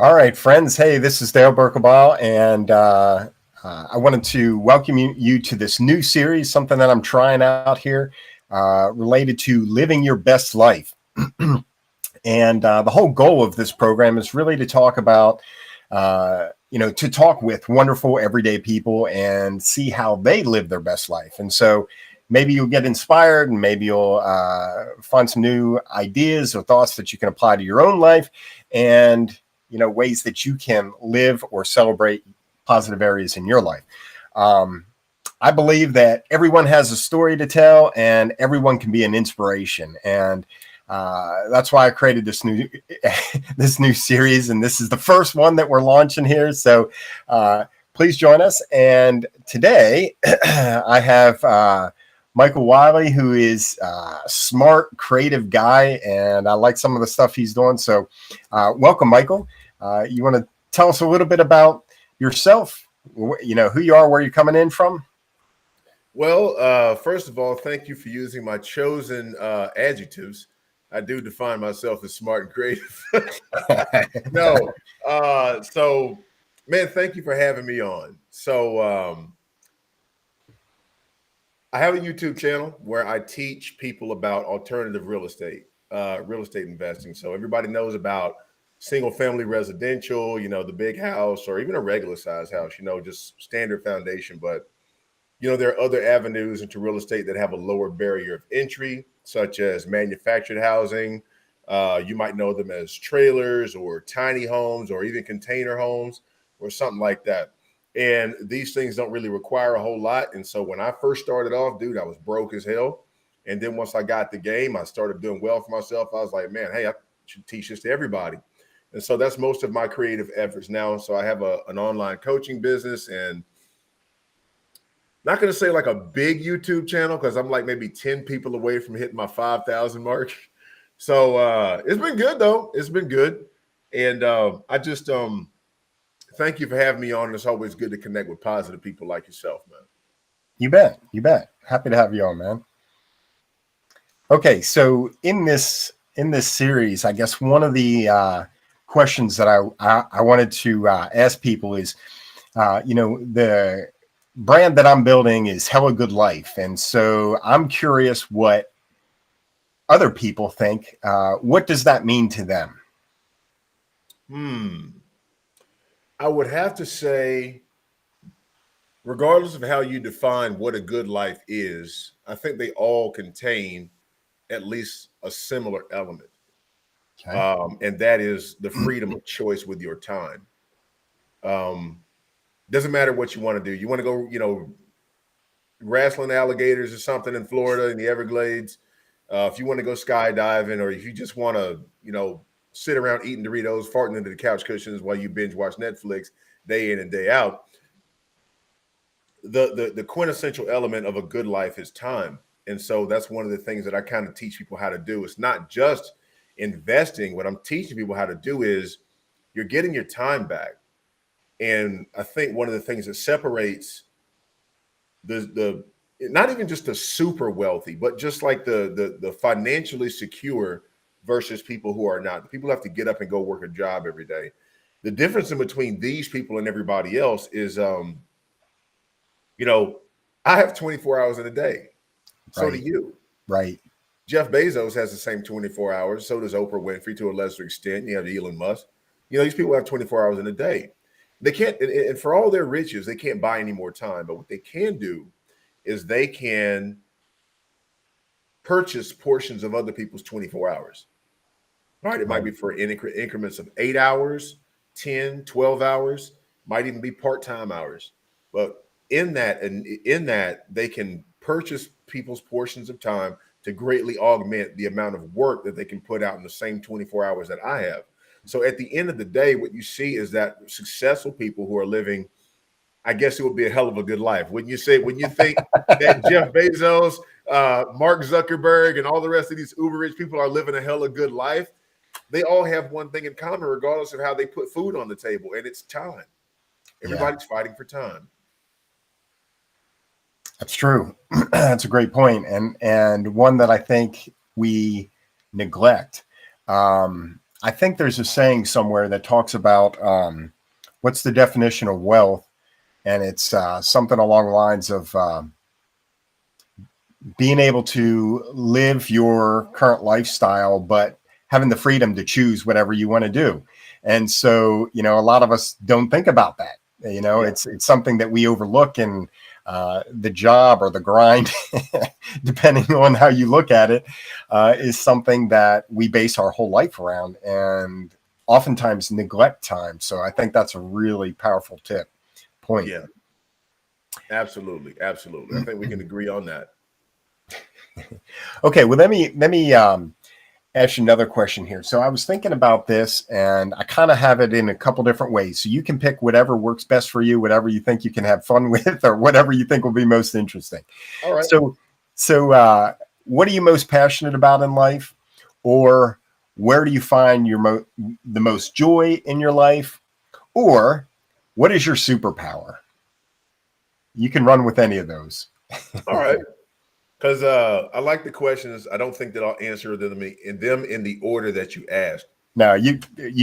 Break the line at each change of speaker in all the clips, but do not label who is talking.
All right, friends. Hey, this is Dale Berkebile, and I wanted to welcome you to this new series, something that I'm trying out here related to living your best life. And the whole goal of this program is really to talk about, to talk with wonderful everyday people and see how they live their best life. And so maybe you'll get inspired and maybe you'll find some new ideas or thoughts that you can apply to your own life and, ways that you can live or celebrate positive areas in your life. I believe that everyone has a story to tell and everyone can be an inspiration. And that's why I created this new series, and this is the first one that we're launching here. So please join us. And today I have Michael Wiley, who is a smart, creative guy, and I like some of the stuff he's doing. So welcome, Michael. You want to tell us a little bit about yourself? Who you are, where you're coming in from?
Well, first of all, thank you for using my chosen adjectives. I do define myself as smart and creative. So, man, thank you for having me on. So, I have a YouTube channel where I teach people about alternative real estate investing. So everybody knows about single family residential, the big house or even a regular size house, just standard foundation. But, there are other avenues into real estate that have a lower barrier of entry, such as manufactured housing. You might know them as trailers or tiny homes or even container homes or something like that. And these things don't really require a whole lot. And so when I first started off, dude, I was broke as hell. And then once I got the game, I started doing well for myself. I was like, man, hey, I should teach this to everybody. And so that's most of my creative efforts now. So I have an online coaching business, and not going to say like a big YouTube channel because I'm like maybe 10 people away from hitting my 5,000 mark. So it's been good, though. It's been good. And I just thank you for having me on. It's always good to connect with positive people like yourself, man.
You bet. You bet. Happy to have you on, man. Okay, so in this series, I guess one of the questions that I wanted to ask people is, the brand that I'm building is Hellagood Life, and so I'm curious what other people think. What does that mean to them?
I would have to say, regardless of how you define what a good life is, I think they all contain at least a similar element. Okay. And that is the freedom of choice with your time. Doesn't matter what you want to do. You want to go, wrestling alligators or something in Florida in the Everglades. If you want to go skydiving, or if you just want to, sit around eating Doritos, farting into the couch cushions while you binge watch Netflix day in and day out. The quintessential element of a good life is time. And so that's one of the things that I kind of teach people how to do. It's not just investing. What I'm teaching people how to do is you're getting your time back. And I think one of the things that separates the not even just the super wealthy, but just like the financially secure versus people who are not. The people who have to get up and go work a job every day. The difference in between these people and everybody else is, I have 24 hours in a day. So do you.
Right.
Jeff Bezos has the same 24 hours. So does Oprah Winfrey to a lesser extent. You have Elon Musk. These people have 24 hours in a day. They can't, and for all their riches, they can't buy any more time. But what they can do is they can purchase portions of other people's 24 hours. Right? It might be for increments of 8 hours, 10, 12 hours, might even be part-time hours. But in that, they can purchase people's portions of time to greatly augment the amount of work that they can put out in the same 24 hours that I have. So at the end of the day, what you see is that successful people who are living, I guess it would be a hell of a good life. When you think that Jeff Bezos, Mark Zuckerberg, and all the rest of these uber rich people are living a hell of a good life, they all have one thing in common, regardless of how they put food on the table, and it's time. Everybody's fighting for time.
That's true. That's a great point, and one that I think we neglect. I think there's a saying somewhere that talks about what's the definition of wealth, and it's something along the lines of being able to live your current lifestyle, but having the freedom to choose whatever you want to do. And so, a lot of us don't think about that.
Yeah.
It's something that we overlook in the job or the grind, depending on how you look at it, is something that we base our whole life around and oftentimes neglect time. So I think that's a really powerful point.
Yeah, absolutely. Absolutely. I think we can agree on that.
Okay, well, let me ask you another question here. So I was thinking about this, and I kind of have it in a couple different ways. So you can pick whatever works best for you, whatever you think you can have fun with, or whatever you think will be most interesting.
All right.
So what are you most passionate about in life, or where do you find the most joy in your life, or what is your superpower? You can run with any of those.
All right. Because I like the questions. I don't think that I'll answer them in the order that you asked.
Now you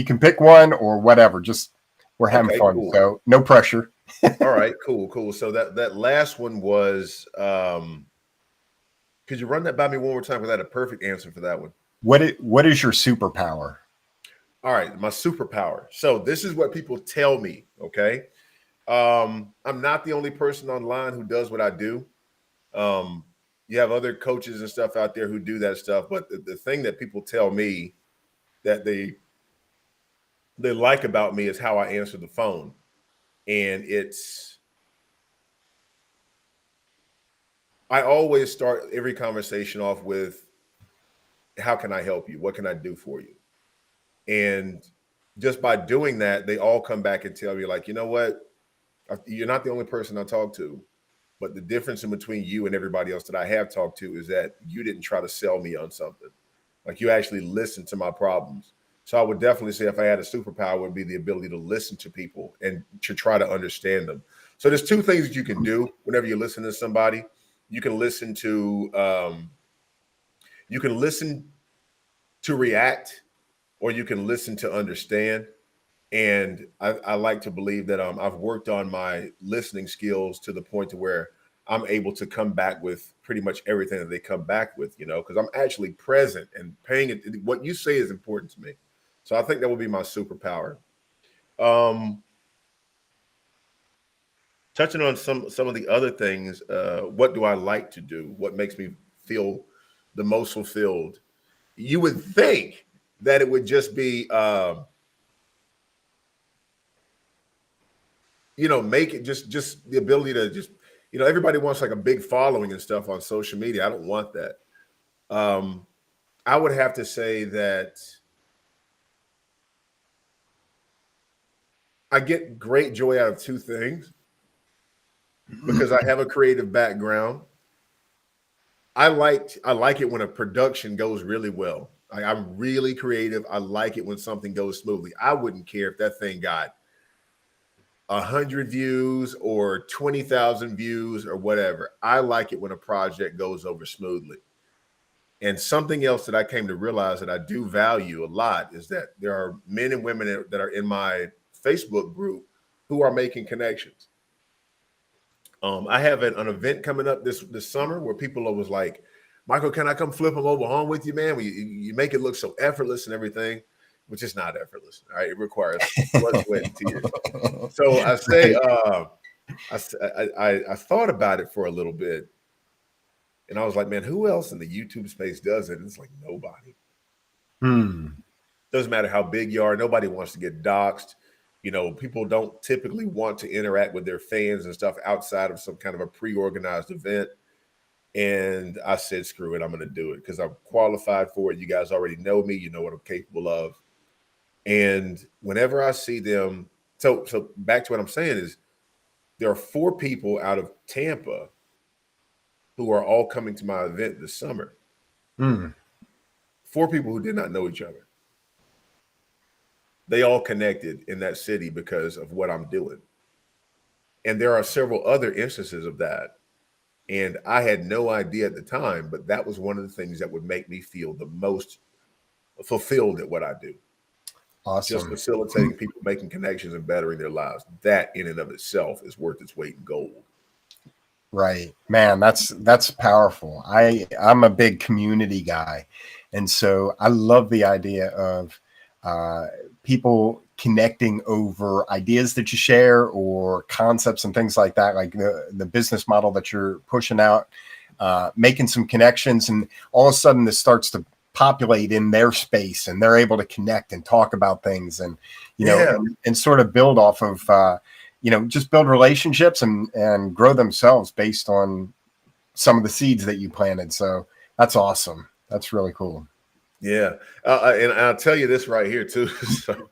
can pick one or whatever. Just we're having
Okay,
fun,
cool.
so no pressure.
All right, cool. So that last one was could you run that by me one more time? Because I had a perfect answer for that one.
What is your superpower?
All right, my superpower. So this is what people tell me. Okay. I'm not the only person online who does what I do. You have other coaches and stuff out there who do that stuff, but the thing that people tell me that they like about me is how I answer the phone. And I always start every conversation off with, how can I help you? What can I do for you? And just by doing that, they all come back and tell me, like, you know what? You're not the only person I talk to, but the difference in between you and everybody else that I have talked to is that you didn't try to sell me on something. Like, you actually listened to my problems. So I would definitely say if I had a superpower, it would be the ability to listen to people and to try to understand them. So there's two things that you can do whenever you listen to somebody. You can listen to react, or you can listen to understand. And I like to believe that I've worked on my listening skills to the point to where I'm able to come back with pretty much everything that they come back with, because I'm actually present and paying it. What you say is important to me. So I think that would be my superpower. Um, Touching on some of the other things, what do I like to do? What makes me feel the most fulfilled? You would think that it would just be make it just the ability to just, everybody wants like a big following and stuff on social media. I don't want that. I would have to say that I get great joy out of two things because I have a creative background. I like it when a production goes really well. I'm really creative. I like it when something goes smoothly. I wouldn't care if that thing got 100 views or 20,000 views or whatever. I like it when a project goes over smoothly. And something else that I came to realize that I do value a lot is that there are men and women that are in my Facebook group who are making connections. I have an event coming up this summer where people was like, Michael, can I come flip them over home with you, man? You make it look so effortless and everything, which is not effortless. All right, it requires blood, sweat, and tears. So I say, I thought about it for a little bit, and I was like, man, who else in the YouTube space does it? And it's like nobody. Doesn't matter how big you are. Nobody wants to get doxxed. People don't typically want to interact with their fans and stuff outside of some kind of a pre-organized event. And I said, screw it, I'm going to do it because I'm qualified for it. You guys already know me. You know what I'm capable of. And whenever I see them, so back to what I'm saying is there are 4 people out of Tampa who are all coming to my event this summer. 4 people who did not know each other. They all connected in that city because of what I'm doing. And there are several other instances of that. And I had no idea at the time, but that was one of the things that would make me feel the most fulfilled at what I do. just
Awesome.
facilitating people making connections and bettering their lives. That in and of itself is worth its weight in gold.
Right. Man, that's powerful. I'm a big community guy. And so I love the idea of uh, people connecting over ideas that you share or concepts and things like that, like the business model that you're pushing out, making some connections, and all of a sudden this starts to populate in their space and they're able to connect and talk about things and,
Yeah.
and sort of build off of, just build relationships and grow themselves based on some of the seeds that you planted. So that's awesome. That's really cool.
Yeah. And I'll tell you this right here too. So,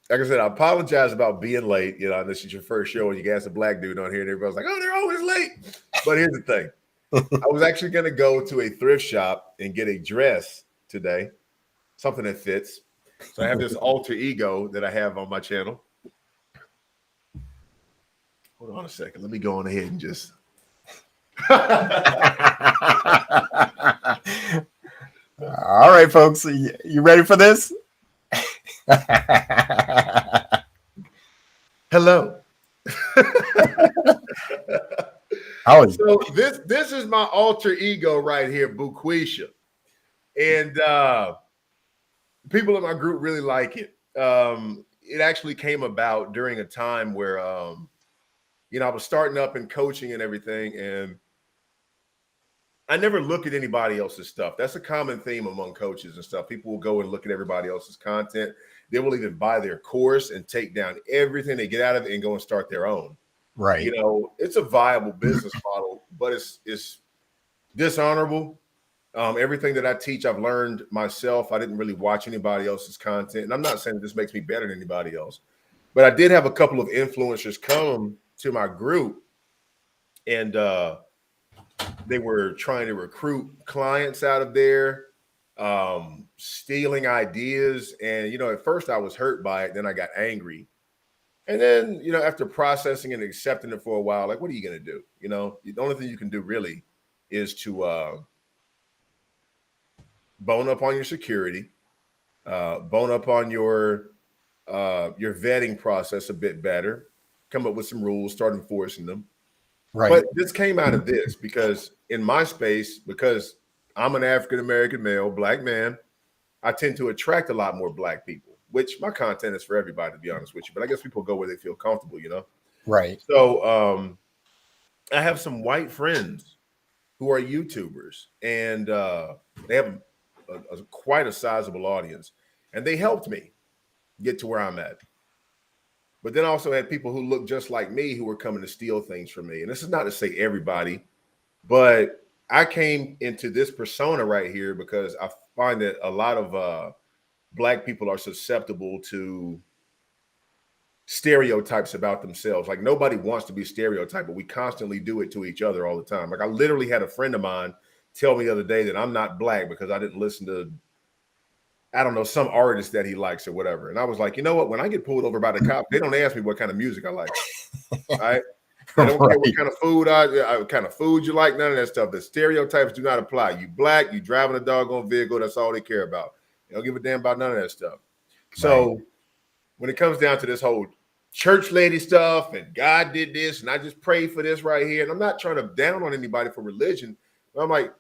like I said, I apologize about being late. This is your first show and you got a black dude on here and everybody's like, oh, they're always late. But here's the thing. I was actually going to go to a thrift shop and get a dress today, something that fits. So I have this alter ego that I have on my channel. Hold on a second. Let me go on ahead and just.
All right, folks. You ready for this?
Hello. So this is my alter ego right here, Buquisha. And people in my group really like it. It actually came about during a time where I was starting up in coaching and everything, and I never look at anybody else's stuff. That's a common theme among coaches and stuff. People will go and look at everybody else's content. They will even buy their course and take down everything they get out of it and go and start their own.
Right.
It's a viable business model, but it's dishonorable. Everything that I teach, I've learned myself. I didn't really watch anybody else's content. And I'm not saying this makes me better than anybody else, but I did have a couple of influencers come to my group, and they were trying to recruit clients out of there, stealing ideas. And, at first I was hurt by it. Then I got angry. And then, after processing and accepting it for a while, like, what are you going to do? The only thing you can do really is to bone up on your security, bone up on your vetting process a bit better, come up with some rules, start enforcing them.
Right.
But this came out of this because in my space, because I'm an African-American male, black man, I tend to attract a lot more black people, which my content is for everybody, to be honest with you. But I guess people go where they feel comfortable,
Right.
So I have some white friends who are YouTubers, and they have quite a sizable audience, and they helped me get to where I'm at. But then I also had people who look just like me who were coming to steal things from me. And this is not to say everybody, but I came into this persona right here because I find that a lot of black people are susceptible to stereotypes about themselves. Like, nobody wants to be stereotyped, but we constantly do it to each other all the time. Like, I literally had a friend of mine tell me the other day that I'm not black because I didn't listen to, I don't know, some artist that he likes or whatever. And I was like, you know what? When I get pulled over by the cop, they don't ask me what kind of music I like. All right. They don't care what kind of food what kind of food you like, none of that stuff. The stereotypes do not apply. You black, you driving a doggone vehicle, that's all they care about. They don't give a damn about none of that stuff. So when it comes down to this whole church lady stuff and God did this and I just prayed for this right here, and I'm not trying to down on anybody for religion, but I'm like,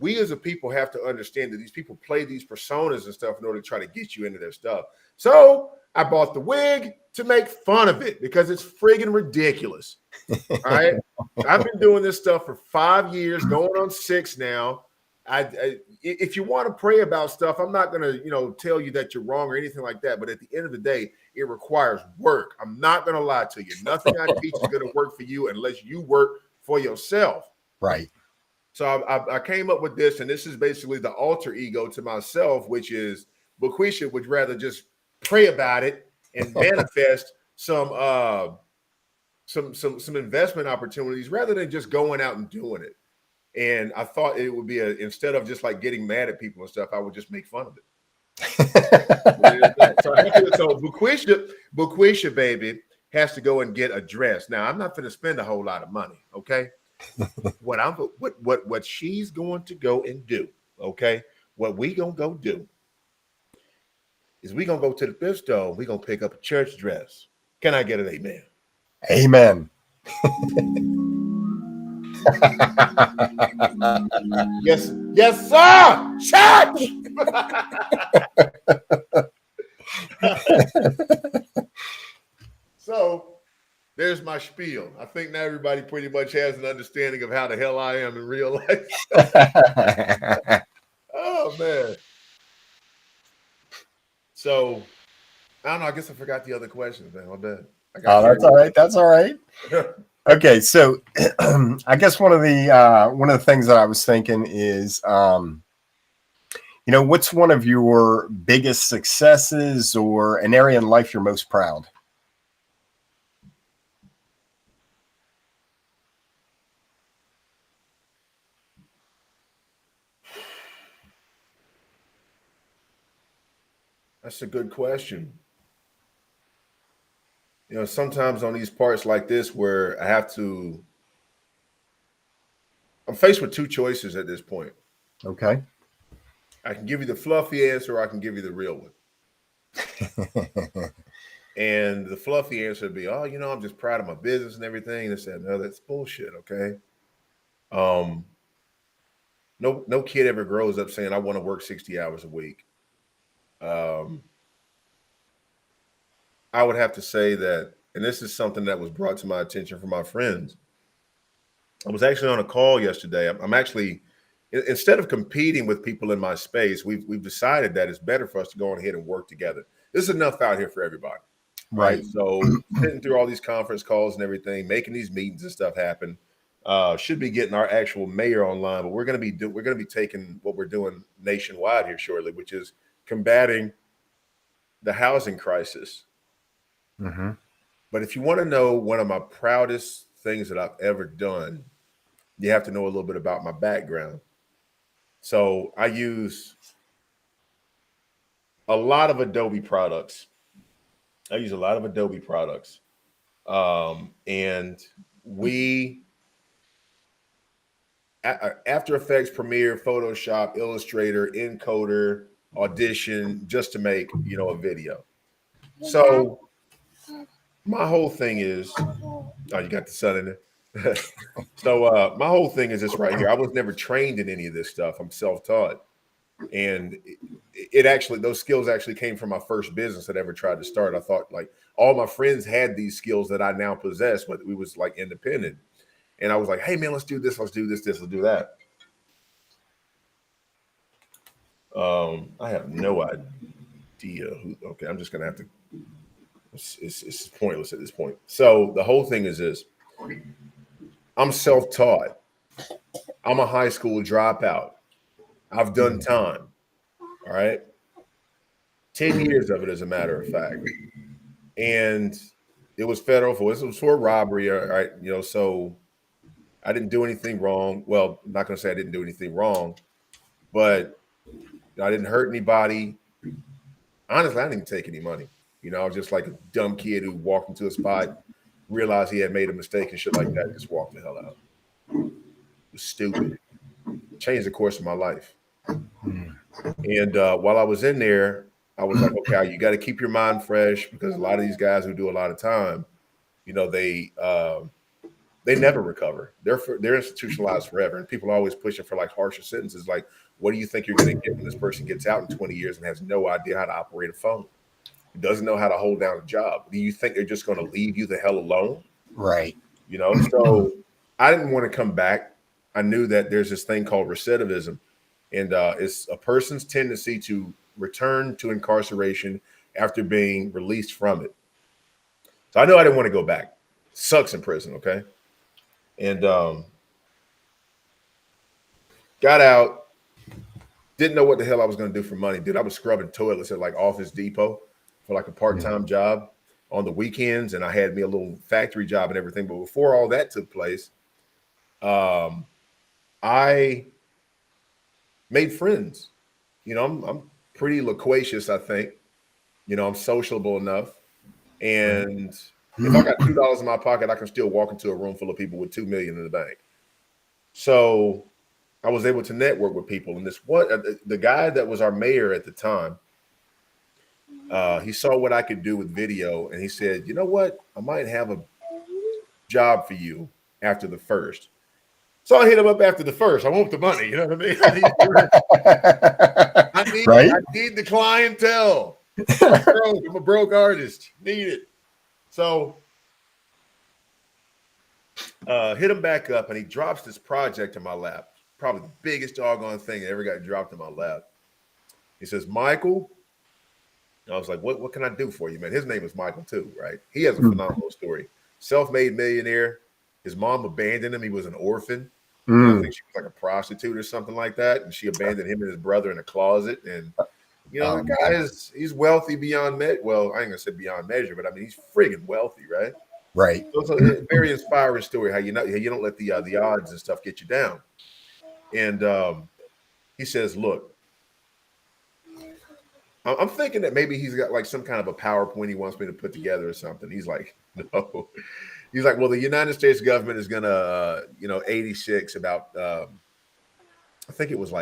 we as a people have to understand that these people play these personas and stuff in order to try to get you into their stuff. So I bought the wig to make fun of it because it's friggin' ridiculous. All right. I've been doing this stuff for 5 years, going on 6 now. If you want to pray about stuff, I'm not going to, tell you that you're wrong or anything like that. But at the end of the day, it requires work. I'm not going to lie to you. Nothing I teach is going to work for you unless you work for yourself.
Right.
So I came up with this, and this is basically the alter ego to myself, which is Buquisha would rather just pray about it and manifest some investment opportunities rather than just going out and doing it. And I thought it would be instead of just like getting mad at people and stuff, I would just make fun of it. So Buquisha, baby, has to go and get a dress. Now, I'm not going to spend a whole lot of money, okay? What she's going to go and do, okay? What we gonna go do is we gonna go to the thrift store. We gonna pick up a church dress. Can I get an amen?
Amen.
Yes, yes, sir. Church. So there's my spiel. I think now everybody pretty much has an understanding of how the hell I am in real life. Oh man. So I don't know. I guess I forgot the other questions, man. My bad. I got
Oh, that's all right. That's all right.
carried.
Okay, so I guess one of the things that I was thinking is, what's one of your biggest successes or an area in life you're most proud?
That's a good question. Sometimes on these parts like this where I'm faced with two choices at this point.
Okay.
I can give you the fluffy answer or I can give you the real one. And the fluffy answer would be, oh, I'm just proud of my business and everything. And I said, no, that's bullshit. Okay. No kid ever grows up saying, I want to work 60 hours a week. I would have to say that, and this is something that was brought to my attention from my friends. I was actually on a call yesterday. I'm actually, instead of competing with people in my space, we've decided that it's better for us to go on ahead and work together. There's enough out here for everybody. Right. So sitting through all these conference calls and everything, making these meetings and stuff happen. Should be getting our actual mayor online, but we're going to be taking what we're doing nationwide here shortly, which is combating the housing crisis.
Mm-hmm.
But if you want to know one of my proudest things that I've ever done, you have to know a little bit about my background. So I use a lot of Adobe products. And we After Effects, Premiere, Photoshop, Illustrator, Encoder, Audition, just to make a video. So my whole thing is, oh, you got the sun in there. So my whole thing is this right here. I was never trained in any of this stuff. I'm self-taught, and it actually, those skills actually came from my first business that I ever tried to start. I thought like all my friends had these skills that I now possess, but we was like independent. And I was like, hey man, let's do this, let's do this, let's do that. I have no idea who. Okay, I'm just gonna have to. It's pointless at this point. So the whole thing is this: I'm self-taught. I'm a high school dropout. I've done time. All right, 10 years of it, as a matter of fact, and it was federal for it was for robbery. All right, so I didn't do anything wrong. Well, I'm not gonna say I didn't do anything wrong, but I didn't hurt anybody. Honestly, I didn't even take any money. I was just like a dumb kid who walked into a spot, realized he had made a mistake and shit like that, and just walked the hell out. It was stupid. Changed the course of my life. And while I was in there, I was like, okay, you got to keep your mind fresh, because a lot of these guys who do a lot of time, they never recover. They're institutionalized forever, and people are always pushing for like harsher sentences. Like, what do you think you're going to get when this person gets out in 20 years and has no idea how to operate a phone? Doesn't know how to hold down a job? Do you think they're just going to leave you the hell alone?
Right.
So I didn't want to come back. I knew that there's this thing called recidivism, and it's a person's tendency to return to incarceration after being released from it. So I knew I didn't want to go back. Sucks in prison, okay? And got out. Didn't know what the hell I was going to do for money. Dude, I was scrubbing toilets at like Office Depot for like a part-time job on the weekends, and I had me a little factory job and everything. But before all that took place, I made friends. I'm pretty loquacious, I think. I'm sociable enough. And if I got $2 in my pocket, I can still walk into a room full of people with $2 million in the bank. So I was able to network with people. And the guy that was our mayor at the time, He saw what I could do with video, and he said, "You know what? I might have a job for you after the first." So I hit him up after the first. I want the money. You know what I mean?
Right?
I need the clientele. I'm broke. I'm a broke artist. Need it. So hit him back up, and he drops this project in my lap. Probably the biggest doggone thing that ever got dropped in my lap. He says, "Michael," I was like, what can I do for you, man? His name is Michael too, right? He has a phenomenal story. Self-made millionaire. His mom abandoned him. He was an orphan. And I think she was like a prostitute or something like that. And she abandoned him and his brother in a closet. And, the guy he's wealthy beyond measure. Well, I ain't gonna say beyond measure, but I mean, he's friggin' wealthy, right?
Right.
So it's a very inspiring story how you don't let the odds and stuff get you down. And he says, "Look, I'm thinking that maybe he's got like some kind of a PowerPoint he wants me to put together or something." He's like, "No." He's like, "Well, the United States government is gonna, 86 about, I think it was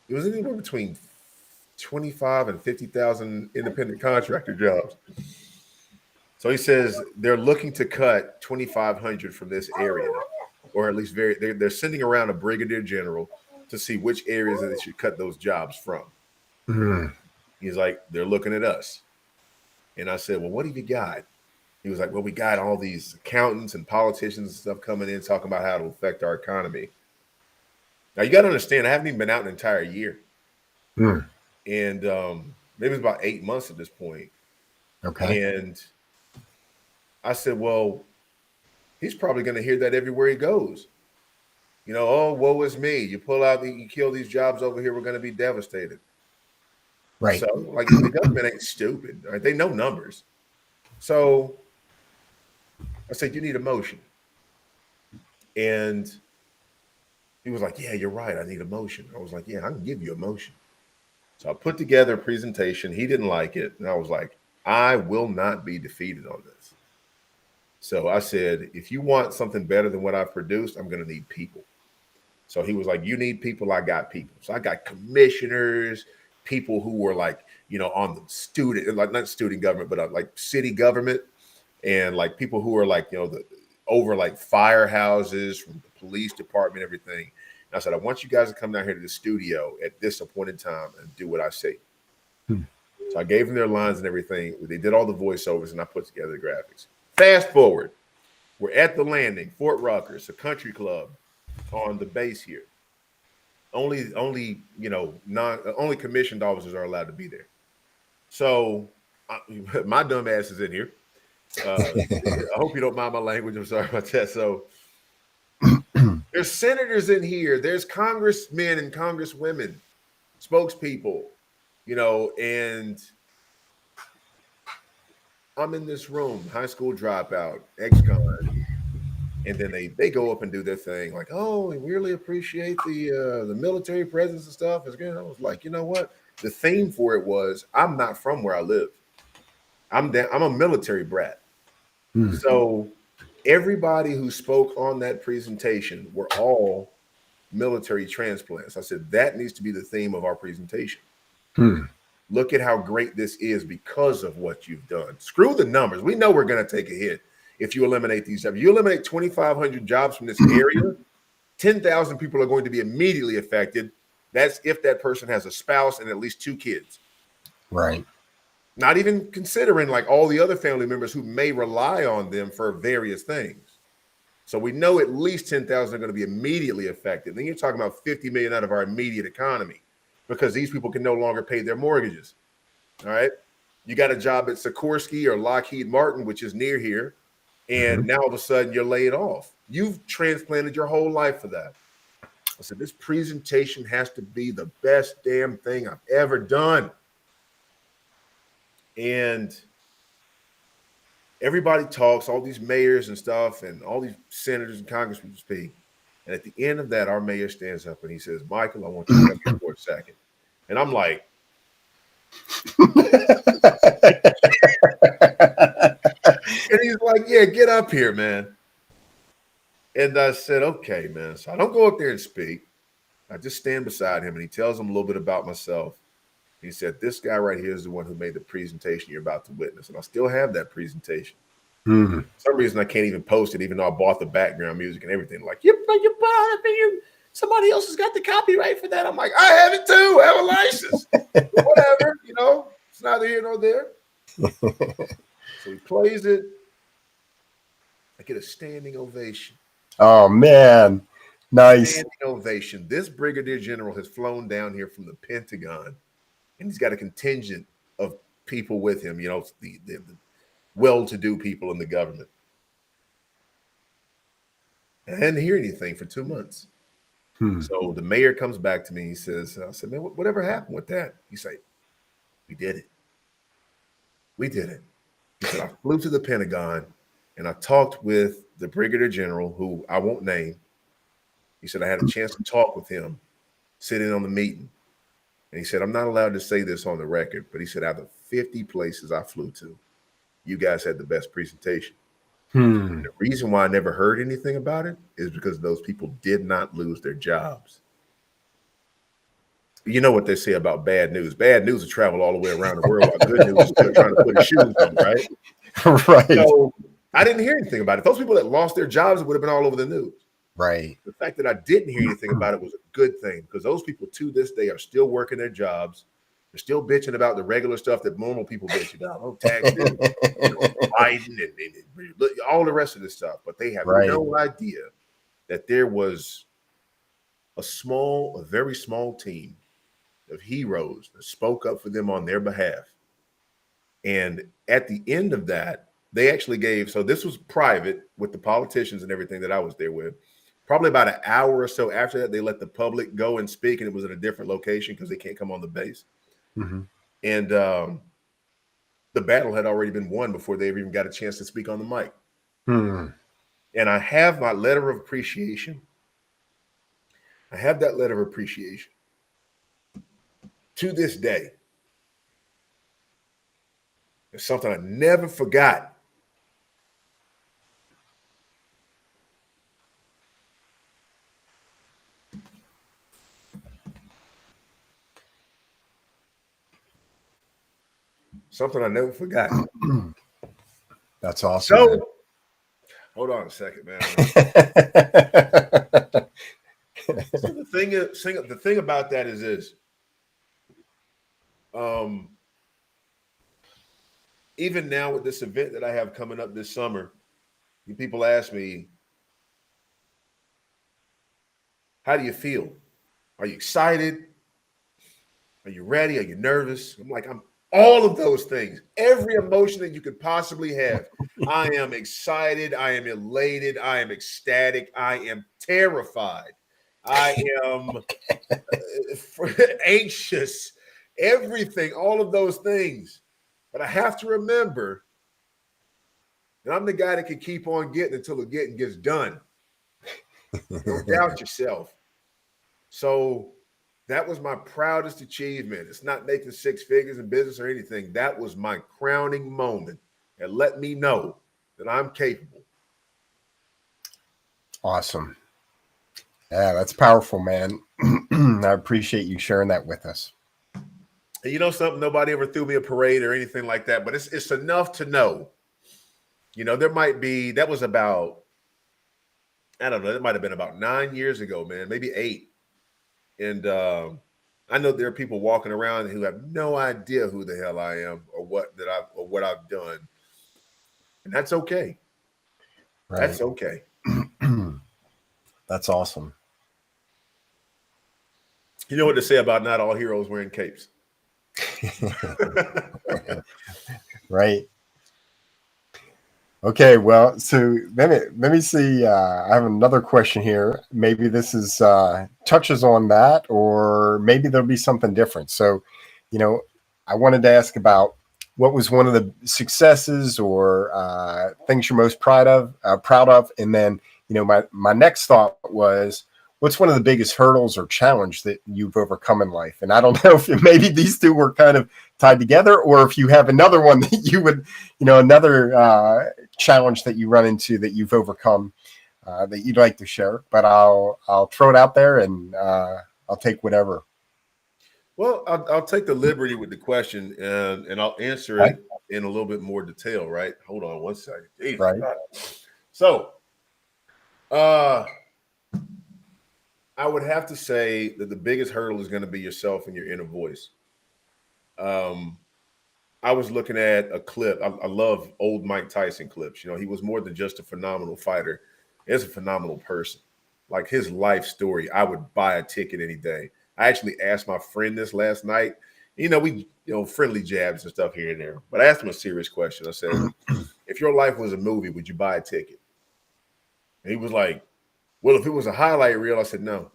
anywhere between 25 and 50,000 independent contractor jobs." So he says they're looking to cut 2,500 from this area, or at least they're sending around a brigadier general to see which areas that they should cut those jobs from. He's like, "They're looking at us." And I said, "Well, what have you got?" He was like, "Well, we got all these accountants and politicians and stuff coming in talking about how it'll affect our economy." Now, you got to understand, I haven't even been out an entire year. And maybe it's about 8 months at this point.
Okay.
And I said, "Well, he's probably going to hear that everywhere he goes. Oh, woe is me. You pull out, you kill these jobs over here, we're going to be devastated."
Right.
So, like, the government ain't stupid. Right? They know numbers. So I said, "You need emotion." And he was like, "Yeah, you're right. I need emotion." I was like, "Yeah, I can give you emotion." So I put together a presentation. He didn't like it. And I was like, "I will not be defeated on this." So I said, "If you want something better than what I've produced, I'm going to need people." So he was like, "You need people. I got people." So I got commissioners, people who were like, on the student, like not student government, but like city government, and like people who are like, over like firehouses from the police department, everything. And I said, "I want you guys to come down here to the studio at this appointed time and do what I say." So I gave them their lines and everything. They did all the voiceovers, and I put together the graphics. Fast forward, we're at the landing, Fort Ruckers, a country club on the base here. Only only commissioned officers are allowed to be there. So my dumb ass is in here. I hope you don't mind my language. I'm sorry about that. So there's senators in here. There's congressmen and congresswomen, spokespeople, and I'm in this room, high school dropout, ex-con, and then they go up and do their thing, like, "Oh, we really appreciate the military presence and stuff." It's good. I was like, you know what? The theme for it was, I'm not from where I live. I'm a military brat. So everybody who spoke on that presentation were all military transplants. I said, that needs to be the theme of our presentation. Look at how great this is because of what you've done. Screw the numbers. We know we're going to take a hit if you eliminate these jobs. You eliminate 2,500 jobs from this area, 10,000 people are going to be immediately affected. That's if that person has a spouse and at least 2 kids.
Right.
Not even considering like all the other family members who may rely on them for various things. So we know at least 10,000 are going to be immediately affected. Then you're talking about 50 million out of our immediate economy because these people can no longer pay their mortgages. All right. You got a job at Sikorsky or Lockheed Martin, which is near here. And now all of a sudden you're laid off. You've transplanted your whole life for that. I said, this presentation has to be the best damn thing I've ever done. And everybody talks, all these mayors and stuff, and all these senators and congressmen speak. And at the end of that, our mayor stands up and he says, "Michael, I want you to come here for a second." And I'm like, and he's like, "Yeah, get up here, man." And I said, "Okay, man." So I don't go up there and speak. I just stand beside him and he tells him a little bit about myself. He said, this guy right here is the one who made the presentation you're about to witness. And I still have that presentation.
Hmm.
For some reason, I can't even post it, even though I bought the background music and everything. Like, somebody else has got the copyright for that. I'm like, I have it too. I have a license. But whatever, it's neither here nor there. So he plays it. I get a standing ovation.
Oh, man. Nice.
Standing ovation. This brigadier general has flown down here from the Pentagon, and he's got a contingent of people with him, the well-to-do people in the government. I hadn't heard anything for 2 months. So the mayor comes back to me. He says, I said, man, whatever happened with that? He said, we did it. We did it. He said, I flew to the Pentagon and I talked with the brigadier general, who I won't name. He said, I had a chance to talk with him sitting on the meeting. And he said, I'm not allowed to say this on the record, but he said, out of 50 places I flew to, you guys had the best presentation. The reason why I never heard anything about it is because those people did not lose their jobs. You know what they say about bad news. Bad news will travel all the way around the world, while good news is still trying to put his shoes on, right?
Right.
So I didn't hear anything about it. Those people that lost their jobs, it would have been all over the news.
Right.
The fact that I didn't hear anything about it was a good thing, because those people to this day are still working their jobs. They're still bitching about the regular stuff that normal people bitch about. Oh, taxes, Biden, and all the rest of this stuff. But they have no idea that there was a very small team of heroes that spoke up for them on their behalf. And at the end of that, they actually gave, so this was private with the politicians and everything that I was there with. Probably about an hour or so after that, they let the public go and speak, and it was at a different location because they can't come on the base. And the battle had already been won before they even got a chance to speak on the mic. And I have my letter of appreciation. I have that letter of appreciation to this day. It's something I never forgot. Something I never forgot.
That's awesome.
So, hold on a second, man. So the thing about that is this. Even now with this event that I have coming up this summer, people ask me, how do you feel? Are you excited? Are you ready? Are you nervous? I'm like, I'm all of those things, every emotion that you could possibly have. I am excited. I am elated. I am ecstatic. I am terrified. I am anxious, everything, all of those things. But I have to remember that I'm the guy that can keep on getting until the getting gets done. Don't doubt yourself. So that was my proudest achievement. It's not making six figures in business or anything. That was my crowning moment and let me know that I'm capable.
Awesome. Yeah, that's powerful, man. I appreciate you sharing that with us.
And you know something? Nobody ever threw me a parade or anything like that, but it's enough to know. There might be, that was about, I don't know, it might have been about 9 years ago, man, maybe 8. And I know there are people walking around who have no idea who the hell I am or what I've done. And that's okay. Right. That's okay.
That's awesome.
You know what to say about not all heroes wearing capes.
Right. Okay, well, so let me see. I have another question here. Maybe this is touches on that, or maybe there'll be something different. So, I wanted to ask about what was one of the successes or things you're most proud of, and then my next thought was, what's one of the biggest hurdles or challenge that you've overcome in life? And I don't know if maybe these two were kind of tied together, or if you have another one that you would, another challenge that you run into that you've overcome that you'd like to share. But I'll throw it out there, and I'll take whatever.
Well, I'll take the liberty with the question, and I'll answer
Right.
it in a little bit more detail. Right? Hold on one second. Jesus
Right.
God. So, uh, I would have to say that the biggest hurdle is going to be yourself and your inner voice. Um, I was looking at a clip. I love old Mike Tyson clips. You know, he was more than just a phenomenal fighter. He's a phenomenal person. Like his life story, I would buy a ticket any day. I actually asked my friend this last night. You know, friendly jabs and stuff here and there. But I asked him a serious question. I said, if your life was a movie, would you buy a ticket? And he was like, well, if it was a highlight reel, I said, no.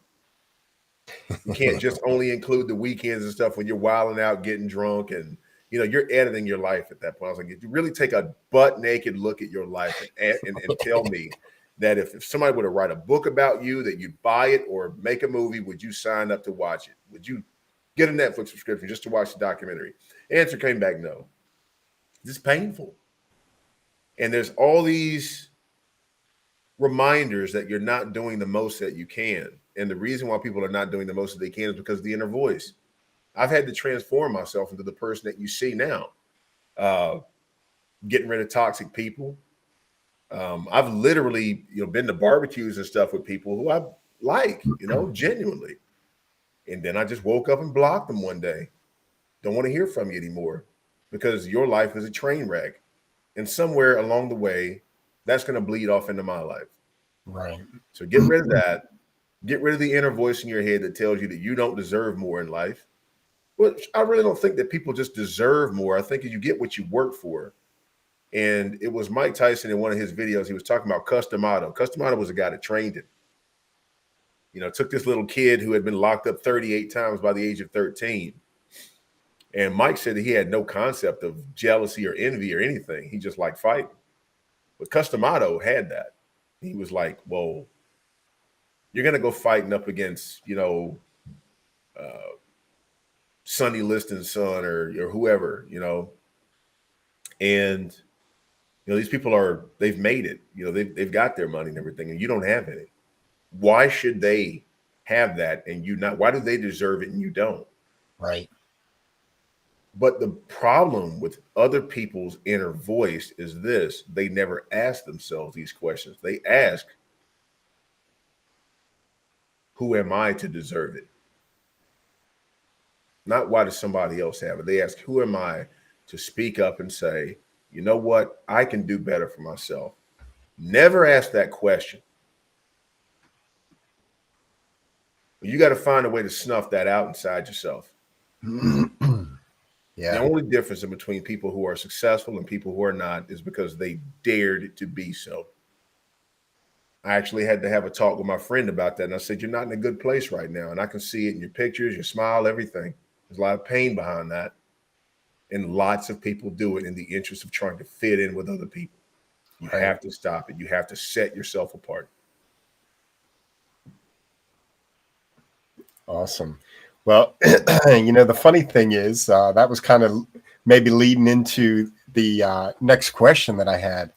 You can't just only include the weekends and stuff when you're wilding out, getting drunk, and you're editing your life at that point. I was like, if you really take a butt naked look at your life and tell me that if somebody were to write a book about you, that you'd buy it or make a movie, would you sign up to watch it? Would you get a Netflix subscription just to watch the documentary? Answer came back no. It's painful. And there's all these reminders that you're not doing the most that you can. And the reason why people are not doing the most that they can is because of the inner voice. I've had to transform myself into the person that you see now. Getting rid of toxic people. I've literally, been to barbecues and stuff with people who I like, genuinely. And then I just woke up and blocked them one day. Don't want to hear from you anymore because your life is a train wreck. And somewhere along the way, that's going to bleed off into my life.
Right.
So get rid of that. Get rid of the inner voice in your head that tells you that you don't deserve more in life. Well, I really don't think that people just deserve more. I think you get what you work for. And it was Mike Tyson in one of his videos. He was talking about Customato. Customato was a guy that trained him. Took this little kid who had been locked up 38 times by the age of 13. And Mike said that he had no concept of jealousy or envy or anything. He just liked fighting. But Customato had that. He was like, well, you're going to go fighting up against, Sonny Liston's son or whoever, and, these people they've made it, they've got their money and everything, and you don't have any. Why should they have that and you not? Why do they deserve it and you don't?
Right.
But the problem with other people's inner voice is this: they never ask themselves these questions. They ask, who am I to deserve it? Not why does somebody else have it? They ask, who am I to speak up and say, you know what? I can do better for myself. Never ask that question. You got to find a way to snuff that out inside yourself.
Yeah.
The only difference in between people who are successful and people who are not is because they dared to be so. I actually had to have a talk with my friend about that. And I said, you're not in a good place right now. And I can see it in your pictures, your smile, everything. There's a lot of pain behind that. And lots of people do it in the interest of trying to fit in with other people. You have to stop it. You have to set yourself apart.
Awesome. Well, the funny thing is that was kind of maybe leading into the next question that I had.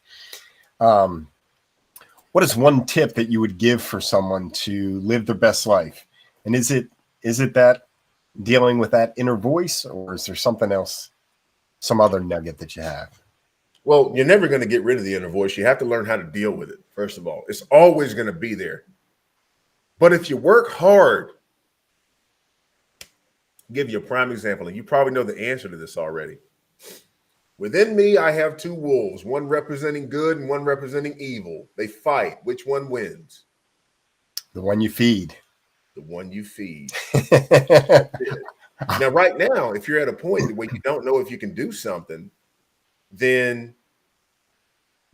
What is one tip that you would give for someone to live their best life? And is it that dealing with that inner voice, or is there something else, some other nugget that you have?
Well, you're never going to get rid of the inner voice. You have to learn how to deal with it, first of all. It's always going to be there. But if you work hard, I'll give you a prime example, and you probably know the answer to this already. Within me, I have two wolves, one representing good and one representing evil. They fight. Which one wins?
The one you feed.
The one you feed. Now, right now, if you're at a point where you don't know if you can do something, then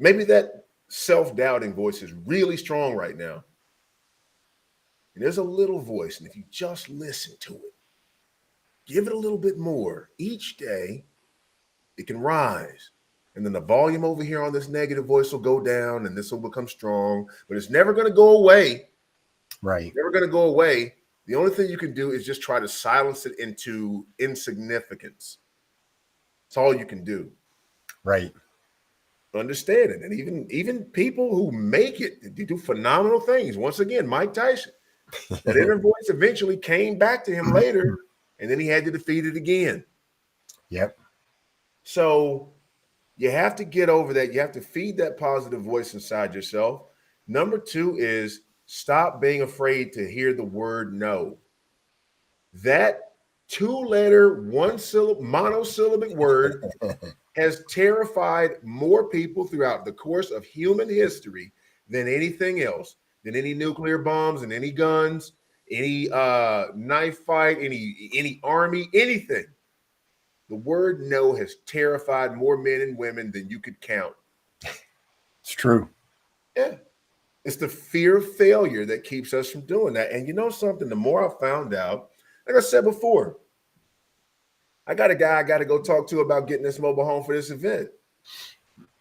maybe that self-doubting voice is really strong right now. And there's a little voice, and if you just listen to it, give it a little bit more each day, it can rise. And then the volume over here on this negative voice will go down, and this will become strong, but it's never going to go away.
Right.
Never going to go away. The only thing you can do is just try to silence it into insignificance. That's all you can do.
Right.
Understand it. And even people who make it, they do phenomenal things. Once again, Mike Tyson, that inner voice eventually came back to him later, and then he had to defeat it again.
Yep.
So you have to get over that. You have to feed that positive voice inside yourself. Number 2 is stop being afraid to hear the word no. That 2-letter, monosyllabic word has terrified more people throughout the course of human history than anything else, than any nuclear bombs and any guns, any knife fight, any army, anything. The word no has terrified more men and women than you could count.
It's true.
Yeah. It's the fear of failure that keeps us from doing that. And you know something? The more I found out, like I said before, I got a guy I got to go talk to about getting this mobile home for this event.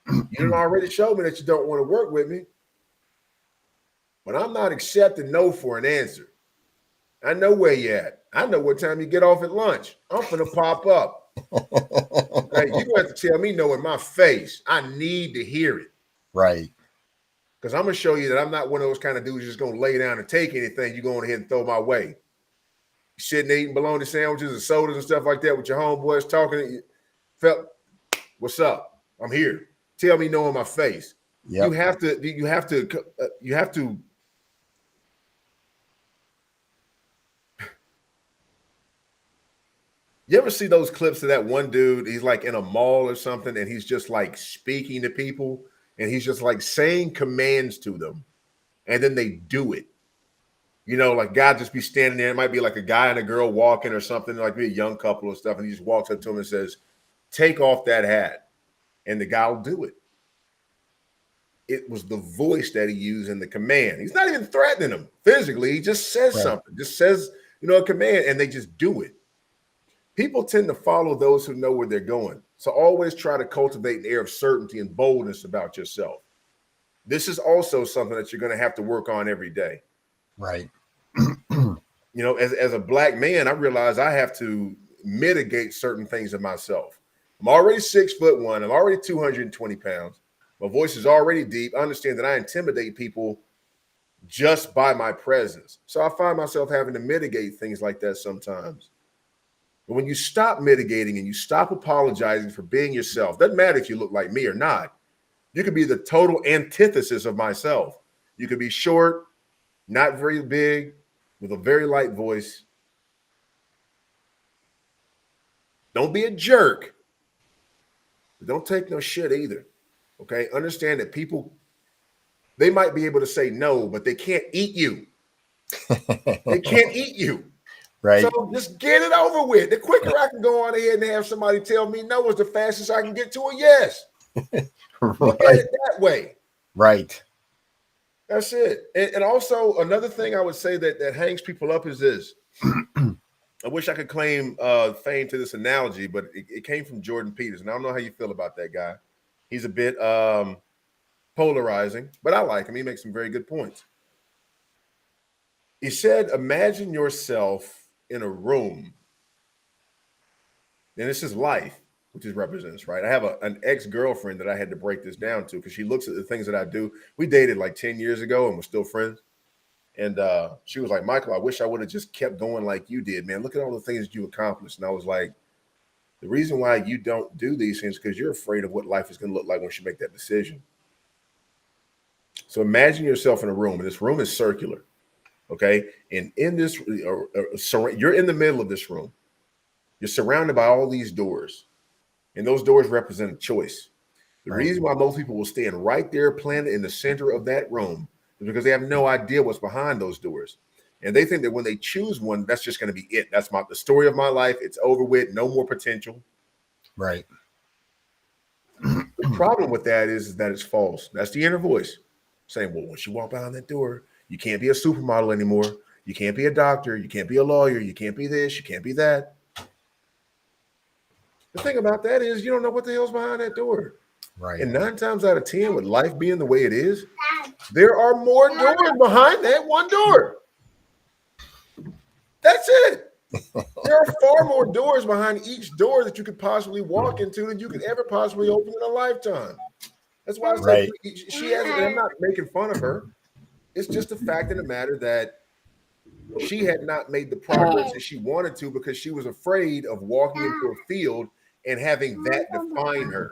You done already showed me that you don't want to work with me, but I'm not accepting no for an answer. I know where you at. I know what time you get off at lunch. I'm finna pop up. Okay, you don't have to tell me no in my face. I need to hear it.
Right.
Because I'm going to show you that I'm not one of those kind of dudes just going to lay down and take anything you go ahead and throw my way. Sitting eating bologna sandwiches and sodas and stuff like that with your homeboys talking. Felt, what's up? I'm here. Tell me no in my face. Yep. You have to. You ever see those clips of that one dude? He's like in a mall or something, and he's just like speaking to people, and he's just like saying commands to them, and then they do it. You know, like God just be standing there. It might be like a guy and a girl walking or something, like be a young couple or stuff, and he just walks up to him and says, "Take off that hat," and the guy will do it. It was the voice that he used in the command. He's not even threatening them physically. He just says something, just says, a command, and they just do it. People tend to follow those who know where they're going. So always try to cultivate an air of certainty and boldness about yourself. This is also something that you're going to have to work on every day.
Right.
As a black man, I realize I have to mitigate certain things of myself. I'm already 6'1". I'm already 220 pounds. My voice is already deep. I understand that I intimidate people just by my presence. So I find myself having to mitigate things like that sometimes. But when you stop mitigating and you stop apologizing for being yourself, doesn't matter if you look like me or not. You could be the total antithesis of myself. You could be short, not very big, with a very light voice. Don't be a jerk, but don't take no shit either. Okay? Understand that people, they might be able to say no, but they can't eat you. They can't eat you.
Right.
So just get it over with. The quicker I can go on ahead and have somebody tell me no is the fastest I can get to a yes. Look at it that way.
Right.
That's it. And also another thing I would say that hangs people up is this. I wish I could claim fame to this analogy, but it came from Jordan Peterson. I don't know how you feel about that guy. He's a bit polarizing, but I like him. He makes some very good points. He said, imagine yourself in a room. And this is life, which is represents, right? I have an ex-girlfriend that I had to break this down to because she looks at the things that I do. We dated like 10 years ago and we're still friends. And she was like, Michael, I wish I would have just kept going like you did, man. Look at all the things that you accomplished. And I was like, the reason why you don't do these things is because you're afraid of what life is going to look like once you make that decision. So imagine yourself in a room, and this room is circular. Okay. And in this, you're in the middle of this room. You're surrounded by all these doors, and those doors represent a choice. The reason why most people will stand right there planted in the center of that room is because they have no idea what's behind those doors. And they think that when they choose one, that's just going to be it. That's the story of my life. It's over with. No more potential.
Right.
The problem with that is that it's false. That's the inner voice saying, well, once you walk behind that door, you can't be a supermodel anymore. You can't be a doctor. You can't be a lawyer. You can't be this. You can't be that. The thing about that is you don't know what the hell's behind that door.
Right.
And 9 times out of 10, with life being the way it is, there are more doors behind that one door. That's it. There are far more doors behind each door that you could possibly walk into than you could ever possibly open in a lifetime. That's why I say she has, and I'm not making fun of her. It's just a fact of the matter that she had not made the progress that she wanted to because she was afraid of walking into a field and having that define her.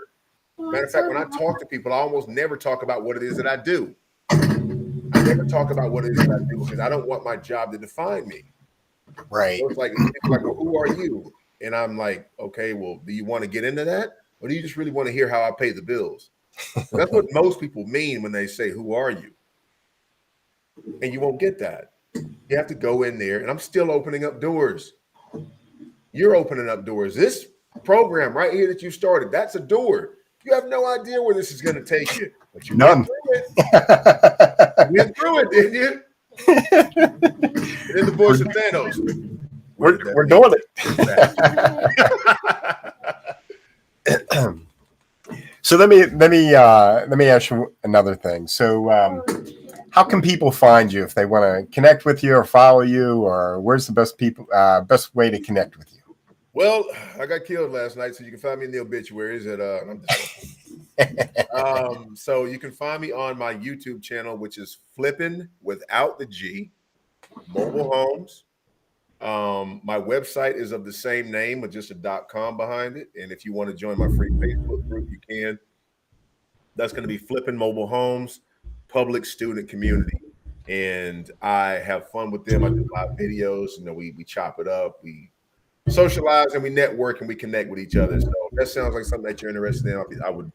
Matter of fact, when I talk to people, I almost never talk about what it is that I do. I never talk about what it is that I do because I don't want my job to define me.
Right.
So it's like, people like, well, who are you? And I'm like, okay, well, do you want to get into that? Or do you just really want to hear how I pay the bills? That's what most people mean when they say, who are you? And you won't get that. You have to go in there, and I'm still opening up doors. You're opening up doors. This program right here that you started, that's a door. You have no idea where this is going to take you. But you
None.
went through it, didn't you? In the bush of Thanos.
We're doing it. So let me ask you another thing. So how can people find you if they want to connect with you or follow you, or where's the best way to connect with you?
Well, I got killed last night, so you can find me in the obituaries so you can find me on my YouTube channel, which is Flippin' without the G, Mobile Homes. My website is of the same name with just a .com behind it. And if you want to join my free Facebook group, you can. That's going to be Flippin' Mobile Homes Public Student Community. And I have fun with them. I do live videos. You know, we chop it up. We socialize and we network and we connect with each other. So if that sounds like something that you're interested in, I would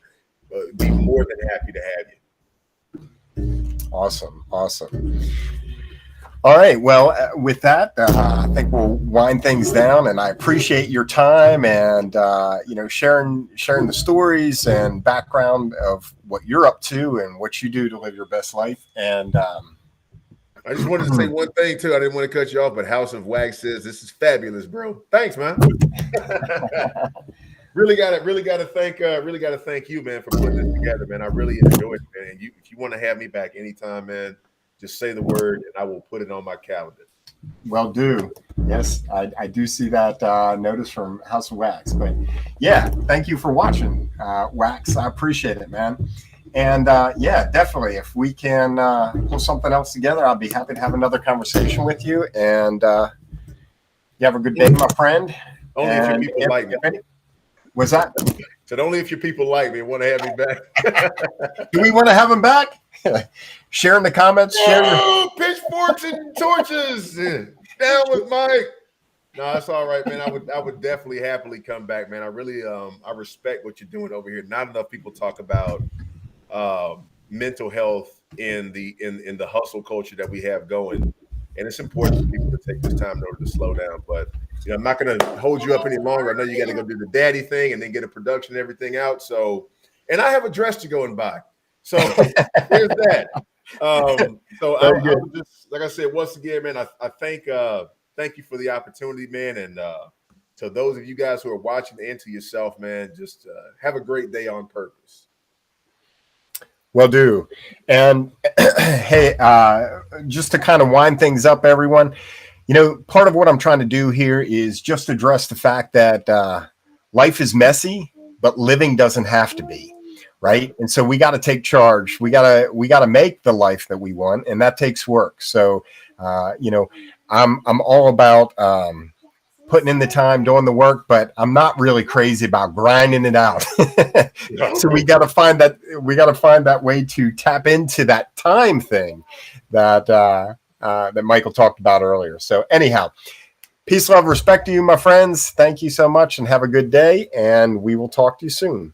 be more than happy to have you.
Awesome. All right. Well, with that, I think we'll wind things down. And I appreciate your time and sharing the stories and background of what you're up to and what you do to live your best life. And
I just wanted to say one thing too. I didn't want to cut you off, but House of Wax says this is fabulous, bro. Thanks, man. really got to thank you, man, for putting this together, man. I really enjoyed it, man. And if you want to have me back anytime, man, just say the word and I will put it on my calendar.
Well, do. Yes, I do see that notice from House of Wax. But yeah, thank you for watching, Wax. I appreciate it, man. And yeah, definitely. If we can pull something else together, I'll be happy to have another conversation with you. And you have a good day, my friend.
Only if your people like me.
What's that?
Said only if your people like me and want to have me back.
Do we want to have him back? Share in the comments. Share
pitchforks and torches. Down with Mike. No, that's all right, man. I would definitely happily come back, man. I really I respect what you're doing over here. Not enough people talk about mental health in the hustle culture that we have going, and it's important for people to take this time in order to slow down. But I'm not going to hold you up any longer. I know you got to go do the daddy thing and then get a production and everything out. So, and I have a dress to go and buy. So here's that. So I would just, like I said, once again, man, I thank you for the opportunity, man, and to those of you guys who are watching and to yourself, man, just have a great day on purpose.
Will do. And hey, just to kind of wind things up, everyone, part of what I'm trying to do here is just address the fact that life is messy, but living doesn't have to be, right? And so we got to take charge. We got to make the life that we want, and that takes work. So, I'm all about putting in the time, doing the work, but I'm not really crazy about grinding it out. So we got to find that way to tap into that time thing that Michael talked about earlier. So anyhow, peace, love, respect to you, my friends. Thank you so much and have a good day. And we will talk to you soon.